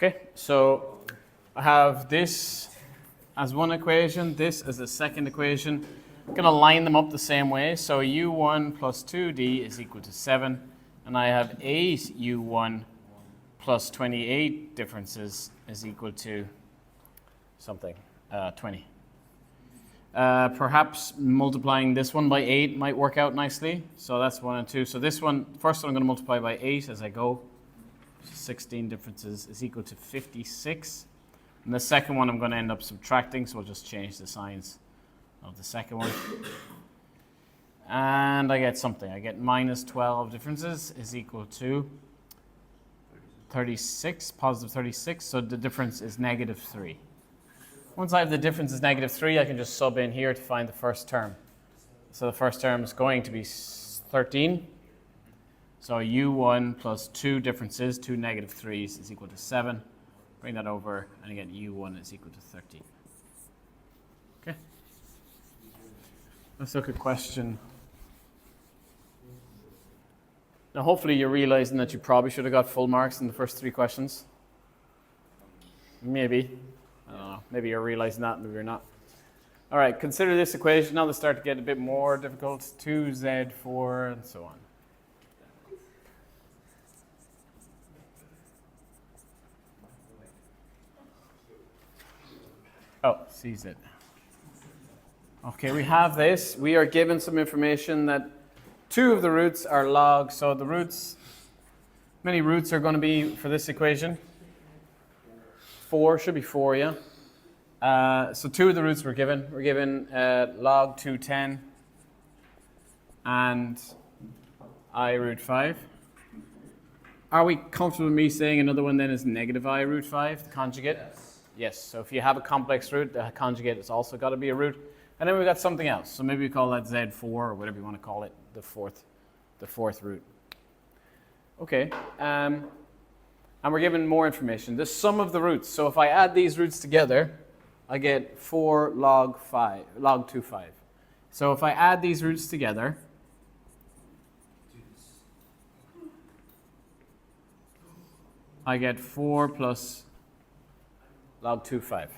Okay, so I have this as one equation, this as a second equation. I'm going to line them up the same way. So u1 plus 2d is equal to 7. And I have 8 u1 plus 28 differences is equal to something, 20. Perhaps multiplying this one by 8 might work out nicely. So that's 1 and 2. So this one, first one I'm going to multiply by 8 as I go. 16 differences is equal to 56. And the second one I'm going to end up subtracting, so I'll just change the signs of the second one. And I get something. I get minus 12 differences is equal to 36, positive 36. So the difference is negative 3. Once I have the difference is negative 3, I can just sub in here to find the first term. So the first term is going to be 13. So u1 plus 2 differences, 2 negative 3's is equal to 7. Bring that over, and again, u1 is equal to 13. Okay. Let's look at question. Now, hopefully you're realizing that you probably should have got full marks in the first 3 questions. Maybe. I don't know. Maybe you're realizing that, maybe you're not. All right, consider this equation. Now they start to get a bit more difficult. 2z4 and so on. Oh, cz. Okay, we have this. We are given some information that 2 of the roots are log. So the roots, how many roots are going to be for this equation? 4, should be 4, yeah. So 2 of the roots were given. We're given log 210 and I root 5. Are we comfortable with me saying another one then is negative I root 5, the conjugate? Yes. So if you have a complex root, the conjugate has also got to be a root. And then we've got something else. So maybe we call that Z4 or whatever you want to call it, the fourth root. Okay. And we're given more information. The sum of the roots. So if I add these roots together, I get 4 log 2, 5. So if I add these roots together, I get 4 plus log 2, 5.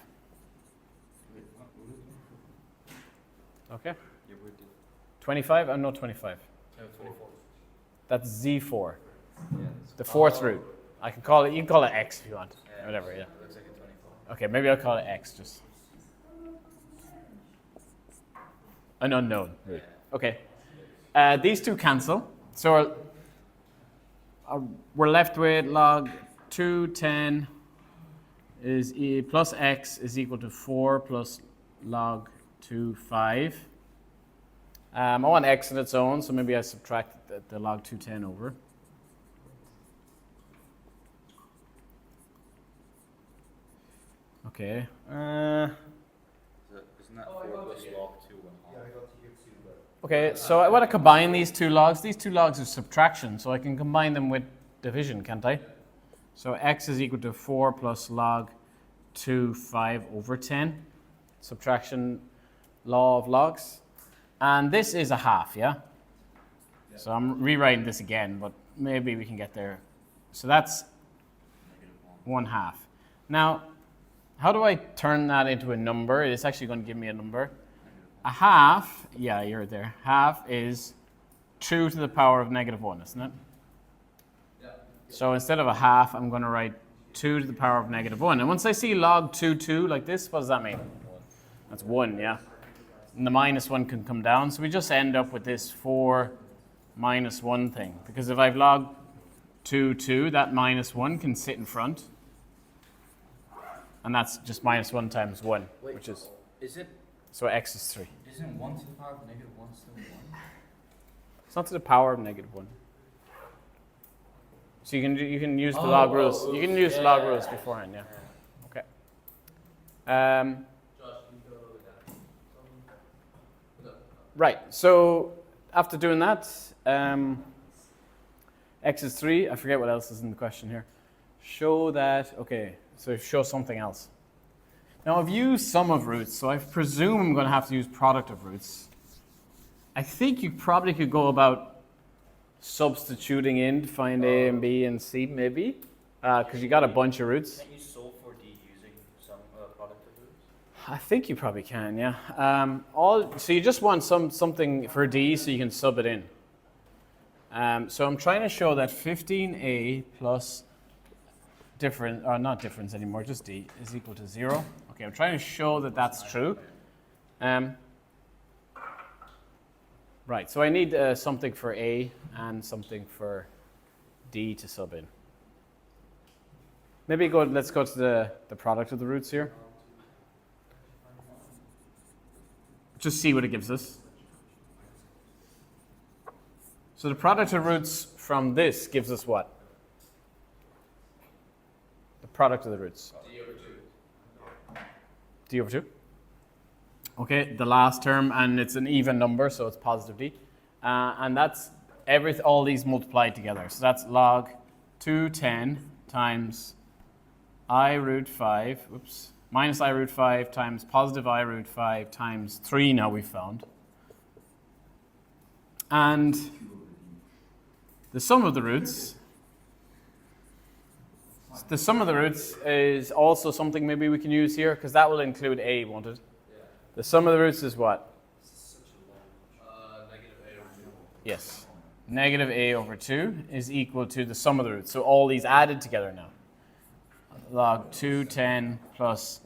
Okay. 25? I'm not 25. 24. That's Z4. The fourth root. I can call it, you can call it X if you want. Whatever, yeah. Looks like a 24. Okay, maybe I'll call it X just. An unknown root. Okay. These two cancel. So we're left with log 210 is plus X is equal to 4 plus log 2, 5. I want X on its own, so maybe I subtract the log 210 over. Okay. Isn't that 4 plus log 2 and half? Okay, so I want to combine these two logs. These two logs are subtraction, so I can combine them with division, can't I? So X is equal to 4 plus log 2, 5 over 10. Subtraction law of logs. And this is a half, yeah? So I'm rewriting this again, but maybe we can get there. So that's 1/2. Now, how do I turn that into a number? It's actually going to give me a number. A half, yeah, you're there. Half is 2 to the power of negative 1, isn't it? Yeah. So instead of a half, I'm going to write 2 to the power of negative 1. And once I see log 2 like this, what does that mean? 1. That's 1, yeah. And the minus 1 can come down. So we just end up with this 4 minus 1 thing. Because if I've log 2, that minus 1 can sit in front. And that's just minus 1 times 1, which is... So X is 3. Isn't 1 to the power of negative 1 still 1? It's not to the power of negative 1. So you can use the log rules. You can use the log rules beforehand, yeah. Okay. Right, so after doing that, X is 3. I forget what else is in the question here. Show that, okay, so show something else. Now I've used sum of roots, so I presume I'm going to have to use product of roots. I think you probably could go about substituting in to find A and B and C, maybe. because you got a bunch of roots. Can you solve for D using some product of roots? I think you probably can, yeah. So you just want something for D so you can sub it in. So I'm trying to show that 15a plus difference, or not difference anymore, just D, is equal to 0. Okay, I'm trying to show that that's true. Right, so I need something for A and something for D to sub in. Maybe let's go to the product of the roots here. Just see what it gives us. So the product of roots from this gives us what? The product of the roots. D over 2. D over 2. Okay, the last term, and it's an even number, so it's positive D. And that's all these multiplied together. So that's log 210 times I root 5, minus I root 5 times positive I root 5 times 3 now we found. And the sum of the roots is also something maybe we can use here, because that will include A, won't it? The sum of the roots is what? Negative A over 2. Yes. Negative A over 2 is equal to the sum of the roots. So all these added together now. Log 210 plus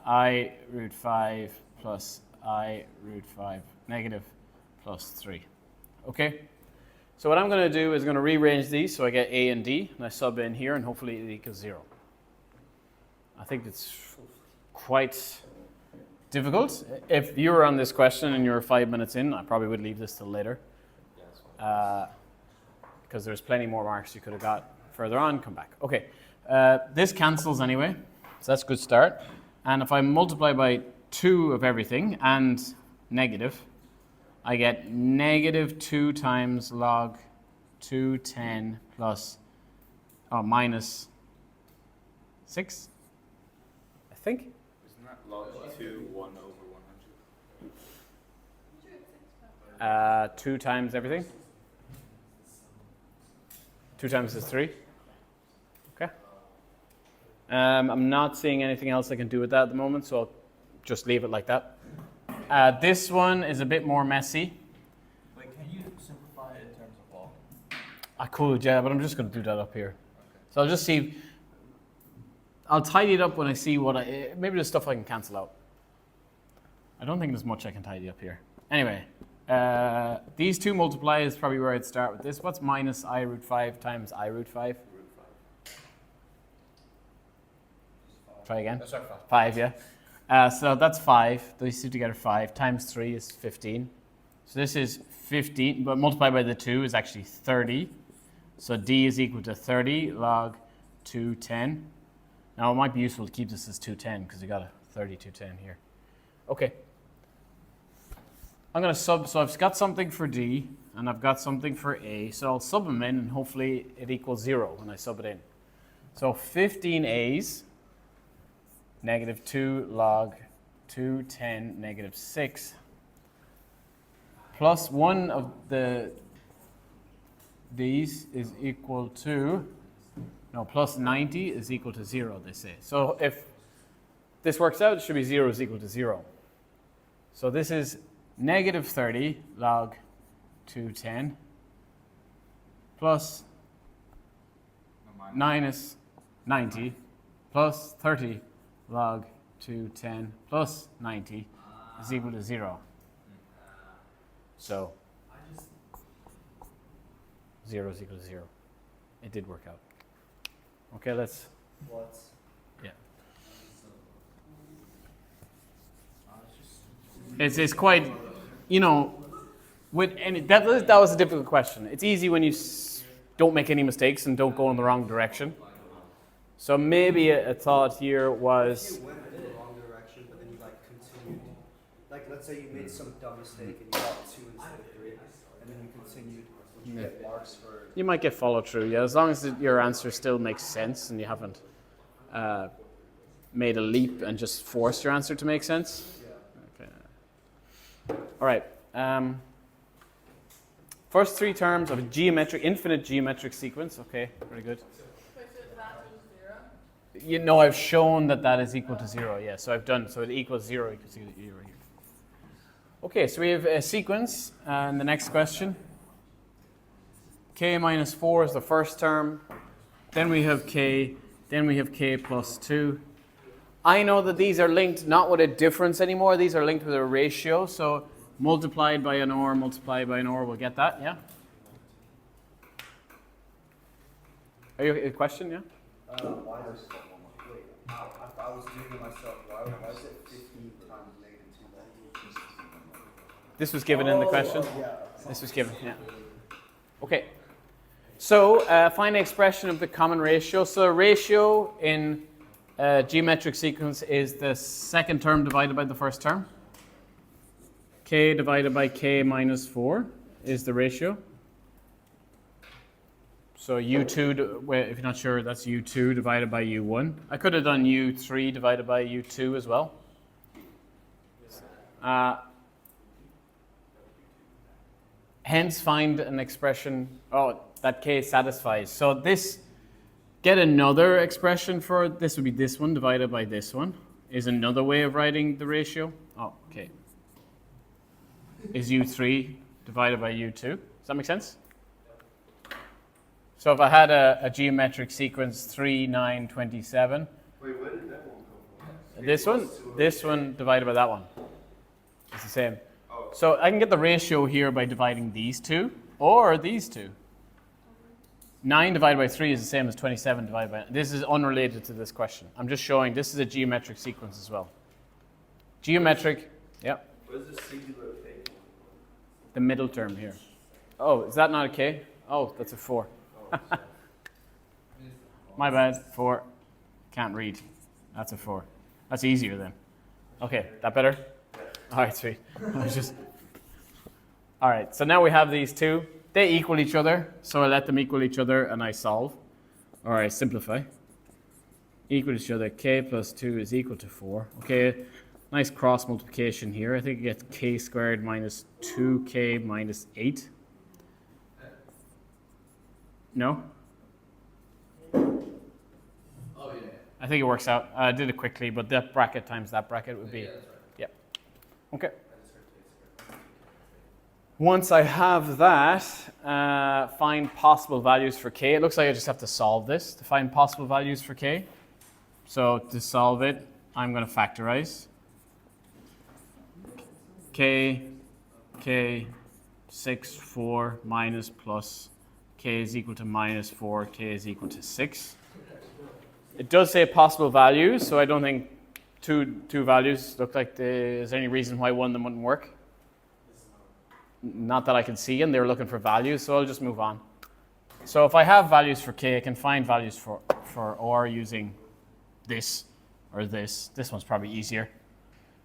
I root 5 plus I root 5 negative plus 3. Okay? So what I'm going to do is going to rearrange these so I get A and D, and I sub in here, and hopefully it equals 0. I think it's quite difficult. If you were on this question and you were 5 minutes in, I probably would leave this till later. Because there's plenty more marks you could have got further on, come back. Okay, this cancels anyway, so that's a good start. And if I multiply by 2 of everything and negative, I get negative 2 times log 210 plus, minus 6, I think. Isn't that log 2, 1 over 100? 2 times everything. 2 times is 3. Okay. I'm not seeing anything else I can do with that at the moment, so I'll just leave it like that. This one is a bit more messy. Wait, can you simplify it in terms of log? I could, yeah, but I'm just going to do that up here. So I'll just see. I'll tidy it up when I see maybe there's stuff I can cancel out. I don't think there's much I can tidy up here. Anyway, these two multiply is probably where I'd start with this. What's minus I root 5 times I root 5? Try again. That's 5. 5, yeah. So that's 5. These two together 5 times 3 is 15. So this is 15, but multiplied by the 2 is actually 30. So D is equal to 30 log 210. Now it might be useful to keep this as 210 because you got a 30, 210 here. Okay. I'm going to sub, so I've got something for D and I've got something for A. So I'll sub them in and hopefully it equals 0 when I sub it in. So 15 A's, negative 2 log 210 negative 6 plus one of these is equal to, no, plus 90 is equal to 0, they say. So if this works out, it should be 0 is equal to 0. So this is negative 30 log 210 plus minus 90 plus 30 log 210 plus 90 is equal to 0. So 0 is equal to 0. It did work out. Okay, let's. Yeah. It's quite, with any that was a difficult question. It's easy when you don't make any mistakes and don't go in the wrong direction. So maybe a thought here was. You went in the wrong direction, but then you continued. Let's say you made some dumb mistake and you got 2 instead of 3, and then you continued. You get marks for. You might get follow through, yeah, as long as your answer still makes sense and you haven't made a leap and just forced your answer to make sense. Yeah. Okay. All right. First 3 terms of a infinite geometric sequence. Okay, very good. Wait, so that You know, I've shown that that is equal to 0. Yeah, so I've done, so it equals 0 equals 0 here. Okay, so we have a sequence, and the next question. K minus 4 is the first term. Then we have K. Then we have K plus 2. I know that these are linked not with a difference anymore. These are linked with a ratio. So multiplied by an OR, multiplied by an OR, we'll get that, yeah? Are you a question, yeah? Why does, wait, I was doing it myself. Why is it 15 times negative 2? This was given in the question? Yeah. This was given, yeah. Okay. So find the expression of the common ratio. So a ratio in a geometric sequence is the second term divided by the first term. K divided by K minus 4 is the ratio. So U2, if you're not sure, that's U2 divided by U1. I could have done U3 divided by U2 as well. Hence, find an expression, that K satisfies. So this, get another expression for, this would be this one divided by this one, is another way of writing the ratio. Oh, okay. Is U3 divided by U2. Does that make sense? So if I had a geometric sequence 3, 9, 27. Wait, where did that one come from? This one divided by that one. It's the same. So I can get the ratio here by dividing these two or these two. 9 divided by 3 is the same as 27 divided by... This is unrelated to this question. I'm just showing this is a geometric sequence as well. Geometric, yeah. Where's the singular K? The middle term here. Oh, is that not a K? Oh, that's a 4. My bad, 4. Can't read. That's a 4. That's easier then. Okay, that better? All right, sweet. All right, so now we have these two. They equal each other, so I let them equal each other and I solve. Or I simplify. Equal each other, K plus 2 is equal to 4. Okay, nice cross multiplication here. I think it gets K squared minus 2K minus 8. No? Oh, yeah. I think it works out. I did it quickly, but that bracket times that bracket would be... Yeah, that's right. Okay. Once I have that, find possible values for K. It looks like I just have to solve this to find possible values for K. So to solve it, I'm going to factorize. K, 6, 4, minus, plus. K is equal to minus 4, K is equal to 6. It does say possible values, so I don't think two values look like there's any reason why one of them wouldn't work. Not that I can see, and they're looking for values, so I'll just move on. So if I have values for K, I can find values for OR using this or this. This one's probably easier.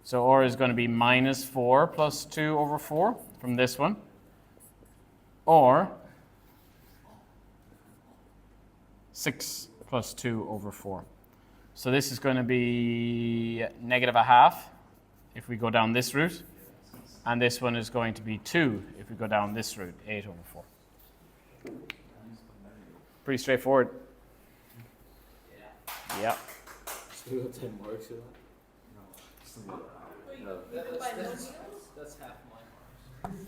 So OR is going to be minus 4 plus 2 over 4 from this one. Or 6 plus 2 over 4. So this is going to be negative 1/2 if we go down this route. And this one is going to be 2 if we go down this route, 8 over 4. Pretty straightforward. Yeah. Still got 10 marks in that? No. That's half my marks.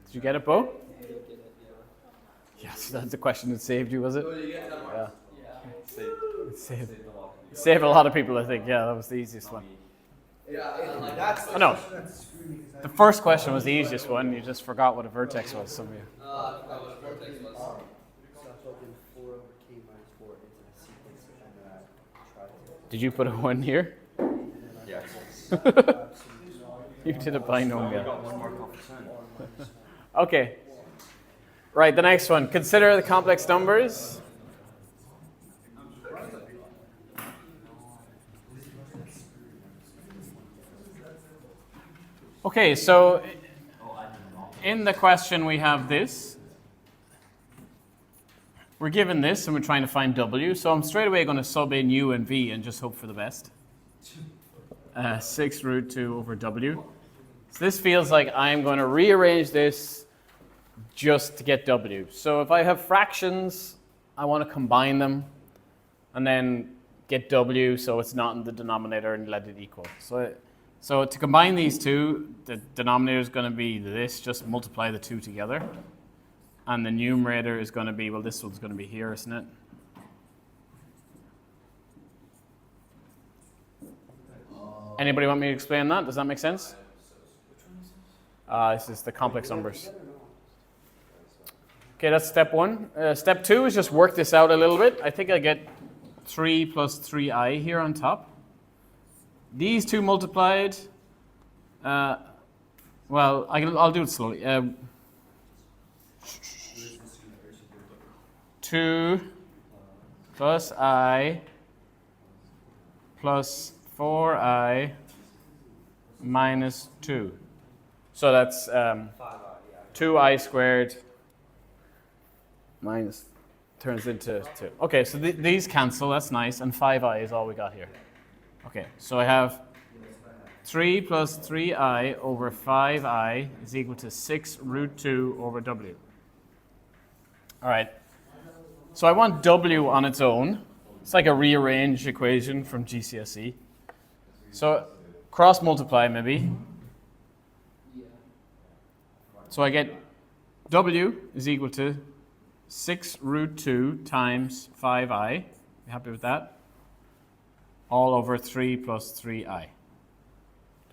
Did you get it, Bo? I didn't get it, yeah. Yes, that's the question that saved you, was it? Oh, you get 10 marks? Yeah. Yeah. It saved a lot of people, I think. Yeah, that was the easiest one. That's the Oh, no. question that screwed me, 'cause I The first question was the easiest one. You just forgot what a vertex was, some of you. I forgot what a vortex was. So I plugged in 4 over K minus 4 into the sequence, and then I tried to... Did you put a 1 here? Yes. You did a binomial. got 1 mark off the sign. Okay. Right, the next one. Consider the complex numbers. Okay, so in the question we have this. We're given this and we're trying to find W, so I'm straight away going to sub in U and V and just hope for the best. 6 root 2 over W. So this feels like I'm going to rearrange this just to get W. So if I have fractions I want to combine them and then get W so it's not in the denominator and let it equal. So to combine these two, the denominator is going to be this, just multiply the two together. And the numerator is going to be, well, this one's going to be here, isn't it? Anybody want me to explain that? Does that make sense? This is the complex numbers. Okay, that's step one. Step two is just work this out a little bit. I think I get 3 plus 3i here on top. These two multiplied, well, I'll do it slowly. 2 plus I plus 4i minus 2. So that's 2i squared minus turns into 2. Okay, so these cancel, that's nice, and 5i is all we got here. Okay, so I have 3 plus 3i over 5i is equal to 6 root 2 over w. All right, so I want w on its own. It's like a rearranged equation from GCSE. So cross multiply maybe. So I get w is equal to 6 root 2 times 5i. You happy with that? All over 3 plus 3i. Do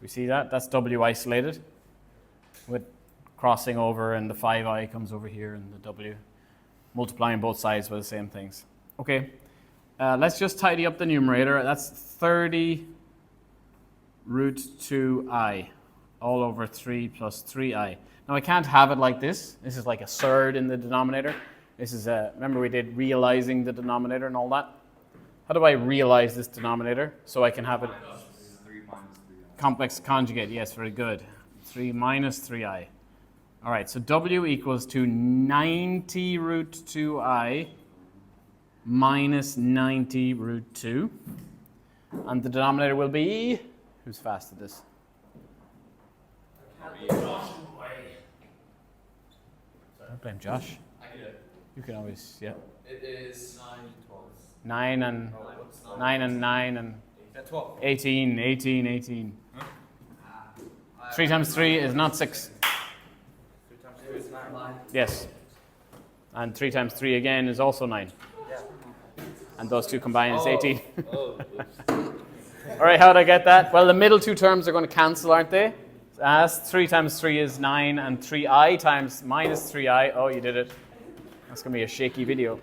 we see that? That's w isolated with crossing over, and the 5i comes over here and the w. Multiplying both sides by the same things. Okay, let's just tidy up the numerator. That's 30 root 2i all over 3 plus 3i. Now I can't have it like this. This is like a third in the denominator. This is remember we did realizing the denominator and all that? How do I realize this denominator so I can have it? 3 minus 3i. Complex conjugate, yes, very good. 3 minus 3i. All right, so w equals to 90 root 2i minus 90 root 2. And the denominator will be, who's fast at this? I blame Josh. I get it. You can always, yeah. It is 9, 12. 9 and 9 and Yeah, 12. 18, 18, 18. 3 times 3 is not 6. 3 times 2 is 9. Yes. And 3 times 3 again is also 9. And those two combined is 18. Oh, All right, how did I get that? Well, the middle two terms are going to cancel, aren't they? As 3 times 3 is 9, and 3i times minus 3i. Oh, you did it. That's going to be a shaky video.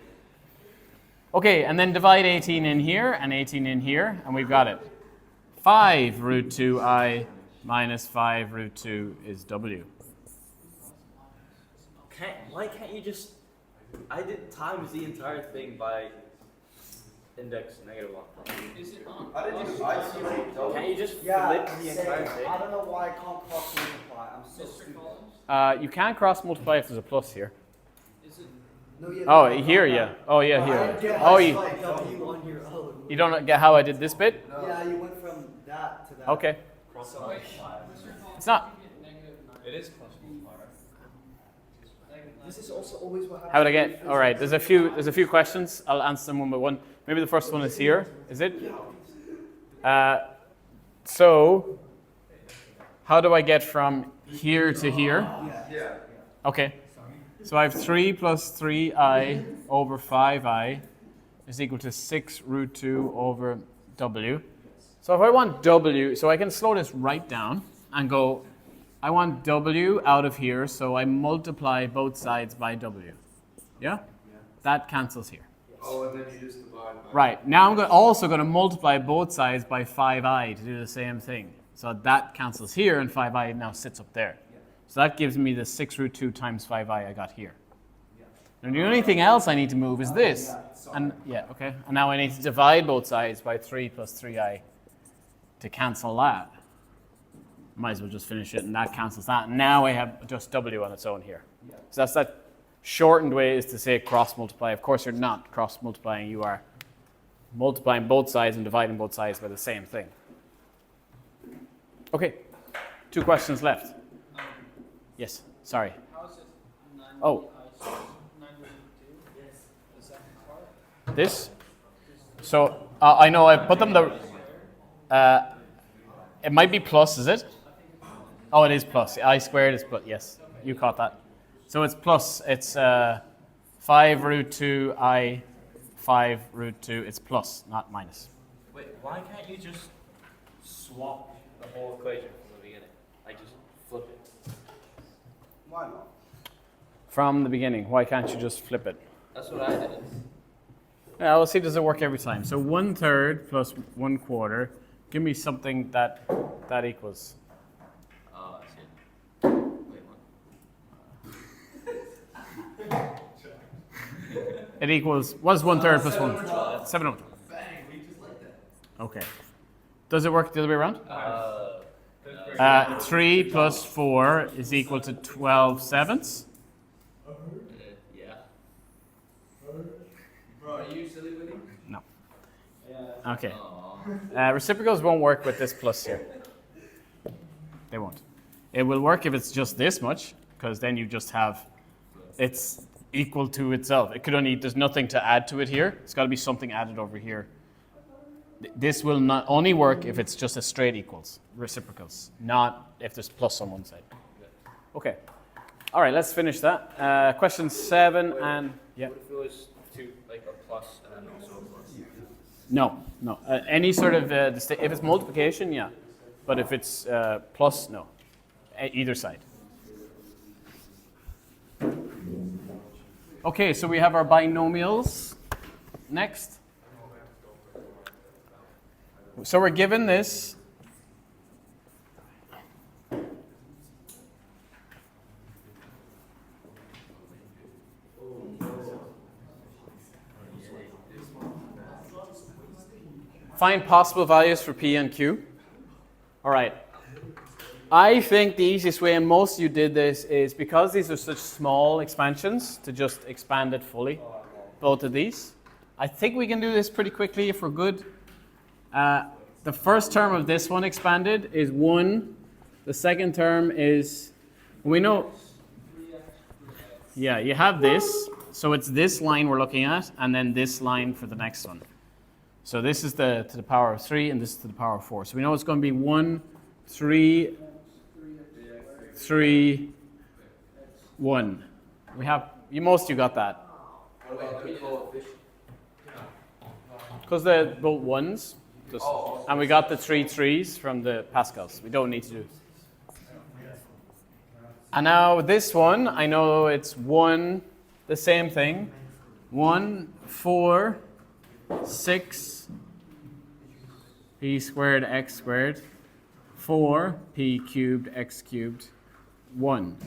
Okay, and then divide 18 in here and 18 in here, and we've got it. 5 root 2i minus 5 root 2 is w. Why can't you just? I did times the entire thing by index -1. Is it on? I didn't even isolate. Can't you just Yeah, flip the same. entire thing? I don't know why I can't cross multiply. I'm so Mr. stupid. Collins? You can't cross multiply if there's a plus here. Is it? No, yeah, Oh, no, here, no, yeah. Oh, yeah, I here. don't get Oh, how you, it's like W on your own. you don't get how I did this bit? Yeah, you went from that to that. Okay. So, Wait, Mr. Collins, It's not. you get -9. It is cross multiplier. this is also always what happens. How would I get? All right. There's a few questions. I'll answer them one by one. Maybe the first one is here. Is it? So, how do I get from here to here? Yeah. Okay. So I have 3 plus 3i over 5i is equal to 6 root 2 over w. So if I want w, so I can slow this right down and go, I want w out of here, so I multiply both sides by w. Yeah? That cancels here. Oh, and then you just divide by. Right. Now I'm also going to multiply both sides by 5i to do the same thing. So that cancels here, and 5i now sits up there. So that gives me the 6 root 2 times 5i I got here. And the only thing else I need to move is this. And yeah, okay. And now I need to divide both sides by 3 plus 3i to cancel that. Might as well just finish it, and that cancels that. And now I have just w on its own here. So that's that shortened way is to say cross multiply. Of course, you're not cross multiplying. You are multiplying both sides and dividing both sides by the same thing. Okay, 2 questions left. Yes, sorry. How is it 9 Oh. 9 root 2? Yes. The second part? This. So I know I put them it might be plus, is it? Oh, it is plus. I squared is plus. Yes, you caught that. So it's plus. It's 5 root 2 I 5 root 2. It's plus, not minus. Wait, why can't you just swap the whole equation from the beginning? Like just flip it. Why not? From the beginning. Why can't you just flip it? That's what I did. Yeah, we'll see. Does it work every time? So 1/3 plus 1/4. Give me something that equals. Oh, I see. Wait, what? It equals. What's 1/3 plus 1? 7 over 12. Bang, we just like that. Okay. Does it work the other way around? No. 3 plus 4 is equal to 12/7. Yeah. Bro, are you silly with him? No. Yeah. Okay. Aw. Reciprocals won't work with this plus here. They won't. It will work if it's just this much, because then you just have it's equal to itself. It could only, there's nothing to add to it here. It's got to be something added over here. This will not only work if it's just a straight equals, reciprocals, not if there's plus on one side. Okay. All right, let's finish that. Question 7 and, yeah. What if it was two, like a plus and then also a plus? No. Any sort of, if it's multiplication, yeah. But if it's plus, no. Either side. Okay, so we have our binomials next. So we're given this. Find possible values for P and Q. All right. I think the easiest way, and most of you did this, is because these are such small expansions, to just expand it fully, both of these. I think we can do this pretty quickly if we're good. The first term of this one expanded is 1. The second term is, we know, yeah, you have this. So it's this line we're looking at, and then this line for the next one. So this is to the power of 3, and this is to the power of 4. So we know it's going to be 1, 3, 3, 1. We have, most of you got that. What about the coefficient? Because they're both 1s. And we got the 3 3s from the Pascals. We don't need to do it. And now this one, I know it's 1, the same thing. 1, 4, 6, p squared x squared. 4, p cubed x cubed. 1,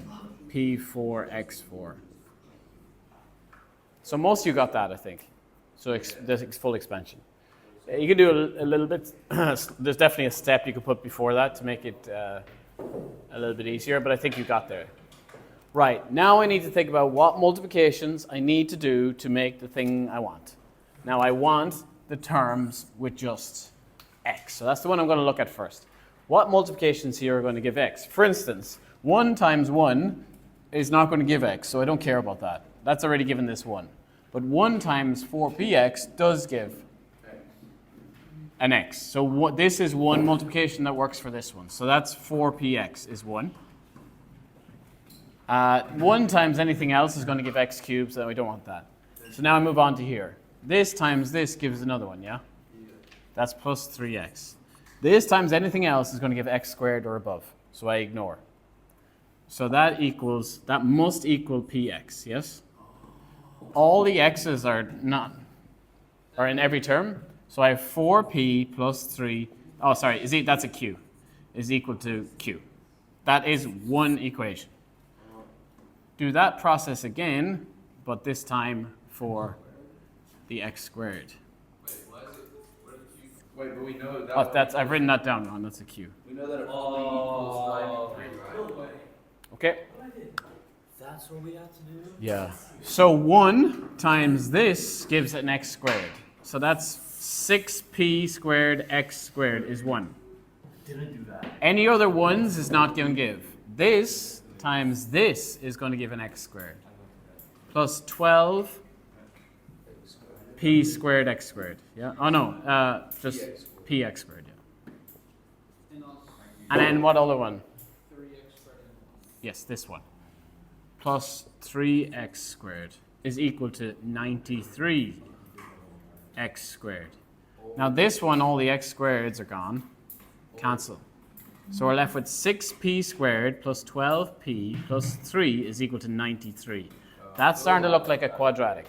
p4 x4. So most of you got that, I think. So this full expansion. You can do a little bit. There's definitely a step you could put before that to make it a little bit easier, but I think you got there. Right, now I need to think about what multiplications I need to do to make the thing I want. Now I want the terms with just x. So that's the one I'm going to look at first. What multiplications here are going to give x? For instance, 1 times 1 is not going to give x, so I don't care about that. That's already given this 1. But 1 times 4px does give an x. So this is one multiplication that works for this one. So that's 4px is 1. 1 times anything else is going to give x cubed, so we don't want that. So now I move on to here. This times this gives another one, yeah? That's plus 3x. This times anything else is going to give x squared or above, so I ignore. So that must equal px, yes? All the x's are in every term. So I have 4p plus 3, oh sorry, that's a q, is equal to q. That is one equation. Do that process again, but this time for the x squared. Wait, what is it? What did you? Wait, but we know that. Oh, I've written that down wrong, that's a q. We know that it only equals 9 right? Okay? That's what we have to do? Yeah. So 1 times this gives an x squared. So that's 6p squared x squared is 1. Didn't do that. Any other ones is not going to give. This times this is going to give an x squared. Plus 12p p squared x squared. Yeah. Oh no, just px squared. Yeah. And also And then what other one? 3x squared. Yes, this one. Plus 3x squared is equal to 93x squared. Now this one, all the x squareds are gone. Cancel. So we're left with 6p squared plus 12p plus 3 is equal to 93. That's starting to look like a quadratic.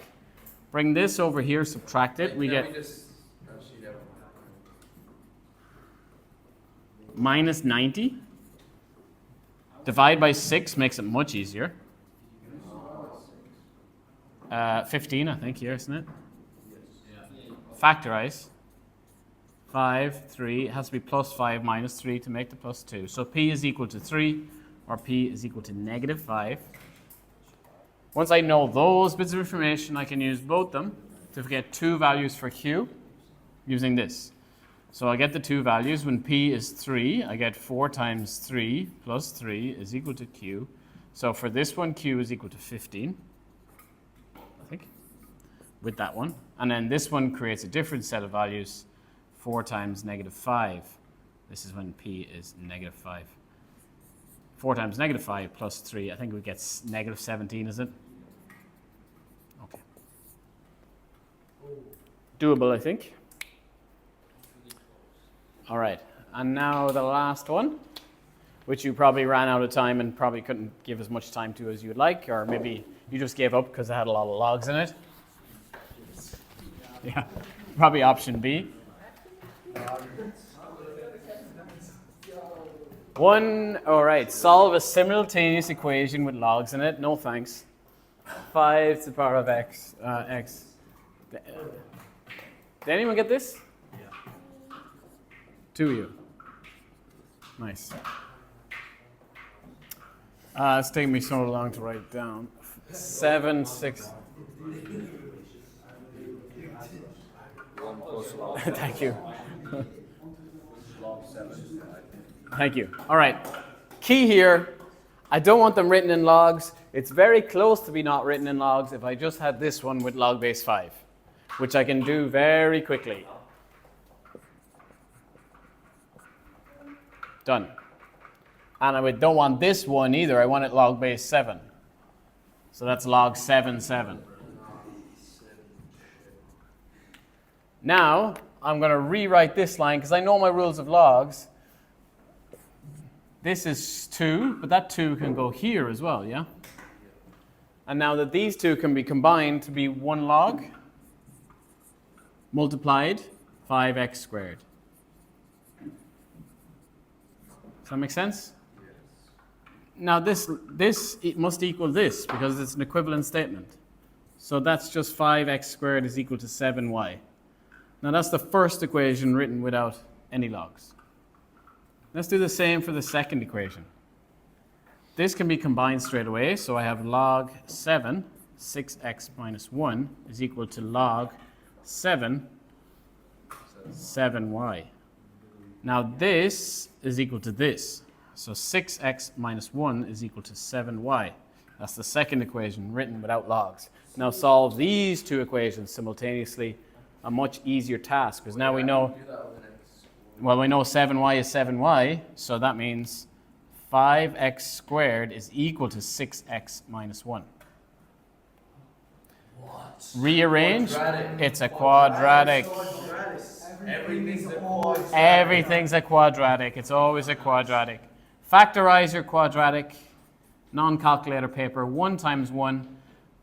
Bring this over here, subtract it. We get minus 90. Divide by 6 makes it much easier. 15, I think, here, isn't it? Factorize. 5, 3, it has to be plus 5 minus 3 to make the plus 2. So p is equal to 3, or p is equal to negative 5. Once I know those bits of information, I can use both them to get two values for q using this. So I get the two values. When p is 3, I get 4 times 3 plus 3 is equal to q. So for this one, q is equal to 15, I think, with that one. And then this one creates a different set of values. 4 times negative 5. This is when p is negative 5. 4 times negative 5 plus 3, I think we get negative 17, is it? Okay. Doable, I think. All right, and now the last one, which you probably ran out of time and probably couldn't give as much time to as you would like, or maybe you just gave up because it had a lot of logs in it. Yeah, probably option B. All right, solve a simultaneous equation with logs in it. No thanks. 5 to the power of x. Did anyone get this? Yeah. 2 of you. Nice. It's taking me so long to write it down. 7, 6. 1 plus log Thank you. log 7 is 5. Thank you. All right. Key here, I don't want them written in logs. It's very close to be not written in logs if I just had this one with log base 5, which I can do very quickly. Done. And I don't want this one either. I want it log base 7. So that's log 7, 7. Now, I'm going to rewrite this line because I know my rules of logs. This is 2, but that 2 can go here as well, yeah? And now that these two can be combined to be 1 log multiplied 5x squared. Does that make sense? Now this it must equal this because it's an equivalent statement. So that's just 5x squared is equal to 7y. Now that's the first equation written without any logs. Let's do the same for the second equation. This can be combined straight away, so I have log 7, 6x minus 1 is equal to log 7, 7y. Now this is equal to this. So 6x minus 1 is equal to 7y. That's the second equation written without logs. Now solve these two equations simultaneously, a much easier task, because now we know, well, we know 7y is 7y, so that means 5x squared is equal to 6x minus 1. What? Rearrange, Quadratic. it's a quadratic. Everything's a quadratic. Everything's a quadratic. It's always a quadratic. Factorize your quadratic. Non-calculator paper. 1 times 1.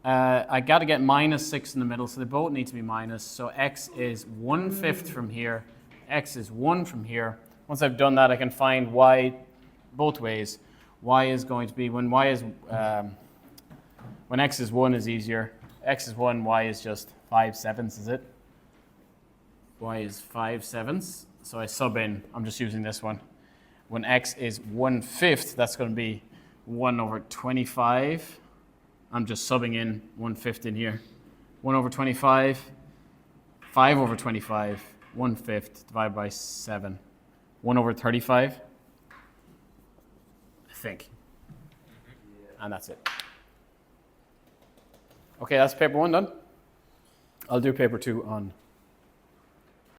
I got to get minus 6 in the middle, so they both need to be minus. So x is 1/5 from here. X is 1 from here. Once I've done that, I can find y both ways. Y is going to be, when x is 1 is easier. X is 1, y is just 5/7, is it? Y is 5/7. So I sub in, I'm just using this one. When x is 1/5, that's going to be 1 over 25. I'm just subbing in 1/5 in here. 1 over 25, 5 over 25, 1/5 divided by 7. 1 over 35, I think. And that's it. Okay, that's paper 1 done. I'll do paper 2 on